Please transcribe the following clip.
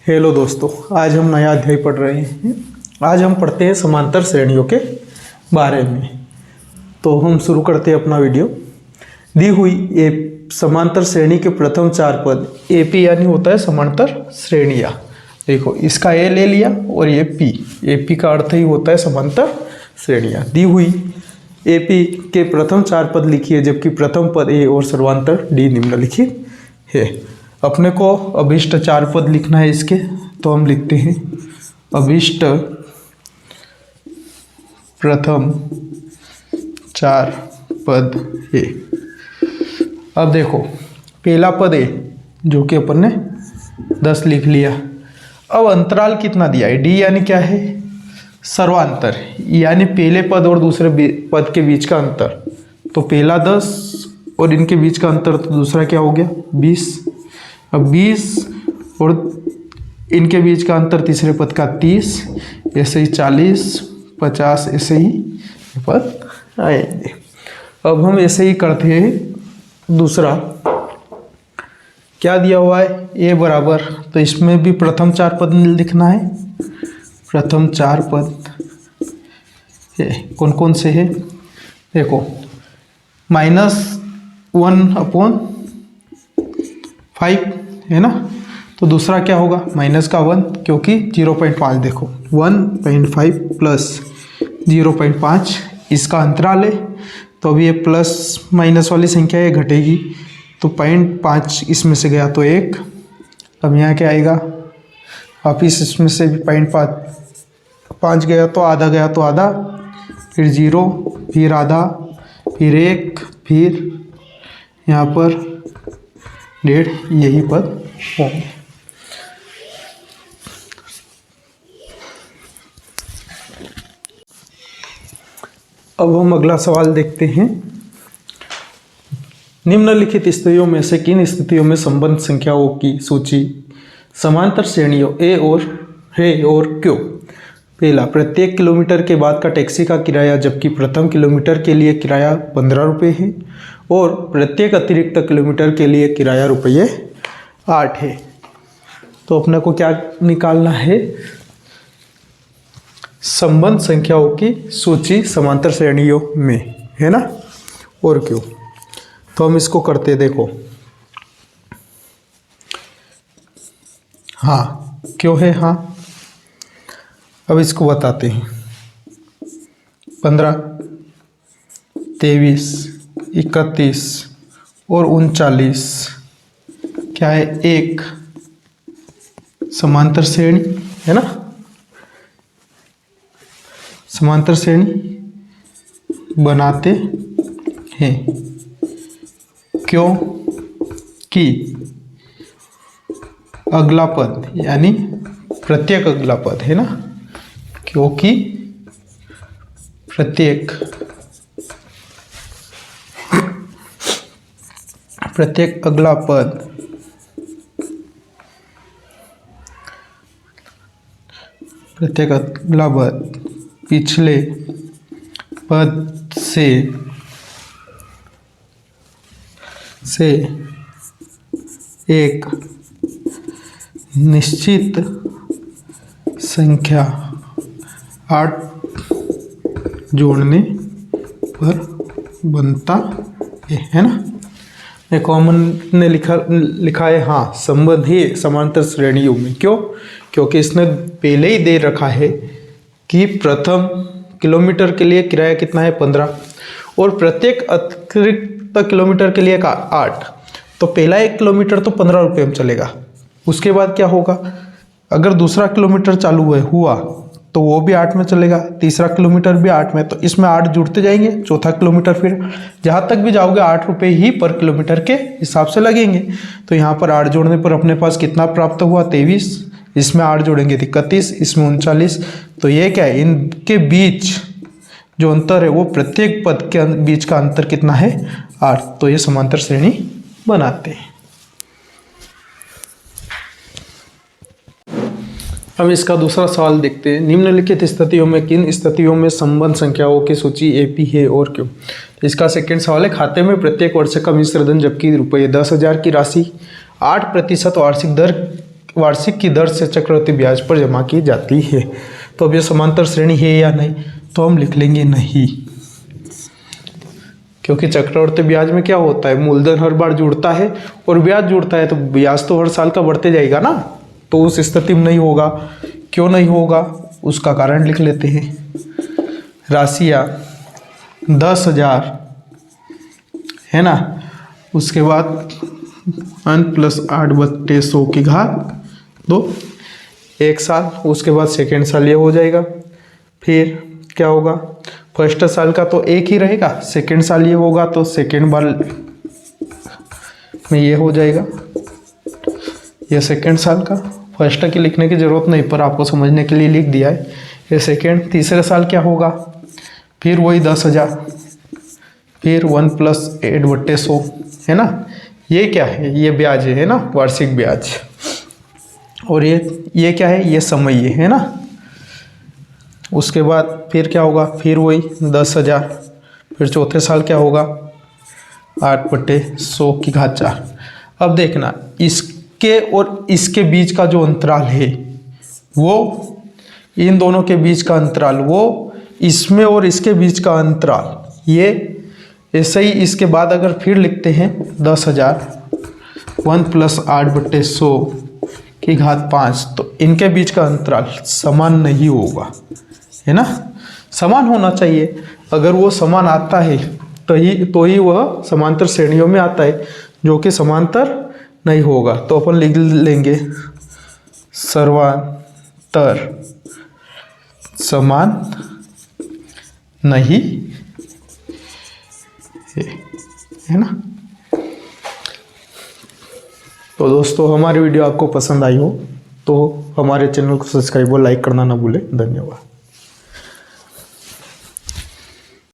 Hello दोस्तों, आज हम नया अध्याय पढ़ रहे हैं। आज हम पढ़ते हैं समांतर श्रेणियों के बारे में। तो हम शुरू करते हैं अपना वीडियो। दी हुई ए समांतर श्रेणी के प्रथम चार पद एपी यानी होता है समांतर श्रेणियाँ। देखो, इसका ए ले लिया और ये पी, एपी का अर्थ ही होता है समांतर श्रेणियाँ। दी हुई एपी के प्रथम चार पद लिखिए, जबकि प्रथम पद ए और सर्वांतर डी निम्नलिखित है। अपने को अभिष्ट चार पद लिखना है इसके, तो हम लिखते हैं अभिष्ट प्रथम चार पद ए। अब देखो, पहला पद ए जो कि अपन ने 10 लिख लिया। अब अंतराल कितना दिया है? डी यानी क्या है? सर्वांतर, यानी पहले पद और दूसरे पद के बीच का अंतर। तो पहला 10 और इनके बीच का अंतर, तो दूसरा क्या हो गया? 20। अब 20 और इनके बीच का अंतर तीसरे पद का 30, ऐसे ही 40, 50, ऐसे ही पद आएंगे। अब हम ऐसे ही करते हैं। दूसरा क्या दिया हुआ है? ए बराबर, तो इसमें भी प्रथम चार पद लिखना है। प्रथम चार पद कौन कौन से है? देखो, -1/5 है ना। तो दूसरा क्या होगा? माइनस का 1, क्योंकि 0.5। देखो, 1.5 प्लस 0.5 इसका अंतराल है। तो अभी ये प्लस माइनस वाली संख्या ये घटेगी, तो 0.5 इसमें से गया तो 1। अब यहाँ क्या आएगा? वापिस इसमें से भी 0.5 गया तो आधा, गया तो आधा, फिर 0, फिर आधा, फिर 1, फिर यहाँ पर 1.5, यही पद होंगे। अब हम अगला सवाल देखते हैं। निम्नलिखित स्थितियों में से किन स्थितियों में संबंध संख्याओं की सूची समांतर श्रेणियों ए और है और क्यों? पहला, प्रत्येक किलोमीटर के बाद का टैक्सी का किराया, जबकि प्रथम किलोमीटर के लिए किराया 15 रुपये है और प्रत्येक अतिरिक्त किलोमीटर के लिए किराया रुपये 8 है। तो अपने को क्या निकालना है? संबंध संख्याओं की सूची समांतर श्रेणियों में, है ना, और क्यों। तो हम इसको करते, देखो, हाँ क्यों है, हाँ। अब इसको बताते हैं। 15, 23, 31 और 39 क्या है? एक समांतर श्रेणी, है ना। समांतर श्रेणी बनाते हैं, क्यों कि अगला पद यानी प्रत्येक अगला पद, है ना, क्योंकि प्रत्येक अगला पद पिछले पद से एक निश्चित संख्या 8 जोड़ने पर बनता है ना। देखो, हमने लिखा है हाँ संबंध है समांतर श्रेणियों में। क्यों? क्योंकि इसने पहले ही दे रखा है कि प्रथम किलोमीटर के लिए किराया कितना है? 15 और प्रत्येक अतिरिक्त किलोमीटर के लिए का 8। तो पहला 1 किलोमीटर तो 15 रुपये में चलेगा। उसके बाद क्या होगा? अगर दूसरा किलोमीटर चालू हुआ तो वो भी 8 में चलेगा, तीसरा किलोमीटर भी 8 में, तो इसमें 8 जुड़ते जाएंगे। चौथा किलोमीटर फिर जहाँ तक भी जाओगे 8 रुपये ही पर किलोमीटर के हिसाब से लगेंगे। तो यहाँ पर 8 जोड़ने पर अपने पास कितना प्राप्त हुआ? 23। इसमें 8 जोड़ेंगे 31, इसमें 39। तो ये क्या है? इनके बीच जो अंतर है वो प्रत्येक पद के बीच का अंतर कितना है? 8। तो ये समांतर श्रेणी बनाते हैं। अब इसका दूसरा सवाल देखते हैं। निम्नलिखित स्थितियों में किन स्थितियों में संबंध संख्याओं की सूची एपी है और क्यों? इसका सेकंड सवाल है। खाते में प्रत्येक वर्ष का मिश्र धन, जबकि रुपये 10,000 की राशि 8% वार्षिक दर वार्षिक की दर से चक्रवृद्धि ब्याज पर जमा की जाती है। तो अब ये समांतर श्रेणी है या नहीं, तो हम लिख लेंगे नहीं, क्योंकि चक्रवृद्धि ब्याज में क्या होता है, मूलधन हर बार जुड़ता है और ब्याज जुड़ता है, तो ब्याज तो हर साल का बढ़ते जाएगा ना, तो उस स्थिति में नहीं होगा। क्यों नहीं होगा, उसका कारण लिख लेते हैं। राशियाँ 10,000 है ना, उसके बाद 1+8/100 की घात 2 एक साल, उसके बाद सेकेंड साल ये हो जाएगा। फिर क्या होगा, फर्स्ट साल का तो एक ही रहेगा, सेकेंड साल ये होगा तो सेकेंड बार में ये हो जाएगा, ये सेकेंड साल का। फर्स्ट की लिखने की ज़रूरत नहीं, पर आपको समझने के लिए लिख दिया है। ये सेकेंड, तीसरे साल क्या होगा, फिर वही 10,000, फिर 1+8/100 है ना। ये क्या है, ये ब्याज है ना, वार्षिक ब्याज। और ये क्या है, ये समय है ना। उसके बाद फिर क्या होगा, फिर वही 10,000, फिर चौथे साल क्या होगा 8/100 की घात 4। अब देखना, इसके और इसके बीच का जो अंतराल है, वो इन दोनों के बीच का अंतराल, वो इसमें और इसके बीच का अंतराल, ये ऐसे ही। इसके बाद अगर फिर लिखते हैं 10,000 1+8/100 की घात 5, तो इनके बीच का अंतराल समान नहीं होगा, है ना। समान होना चाहिए, अगर वो समान आता है तो ही वह समांतर श्रेणियों में आता है, जो कि समांतर नहीं होगा। तो अपन लिख लेंगे सर्वांतर समान नहीं है ना। तो दोस्तों, हमारी वीडियो आपको पसंद आई हो तो हमारे चैनल को सब्सक्राइब और लाइक करना ना भूलें। धन्यवाद।